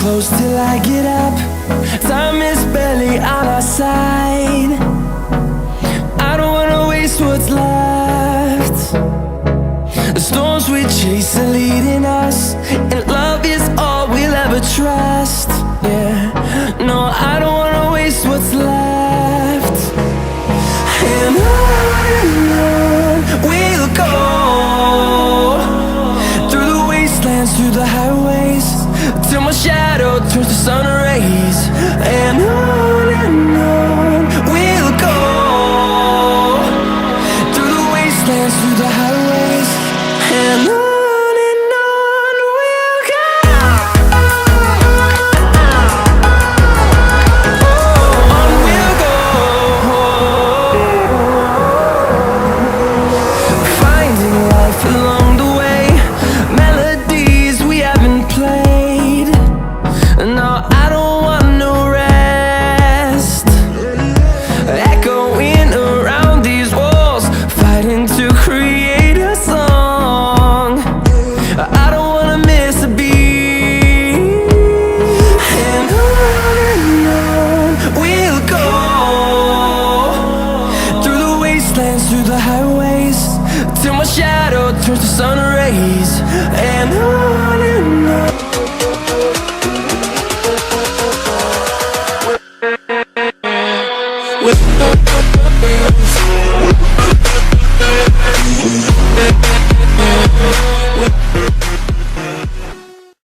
close till I get up. Time is barely on our side. I don't wanna waste what's left. The storms we chase are leading us, and love is all we'll ever trust. Yeah, no, I don't wanna waste what's left. And on we'll go, through the wastelands, through the highways, till my shadow turns to sun rays. And on we'll go, through the wastelands, through the highways, and on. Through the highways, till my shadow turns to sun rays. And on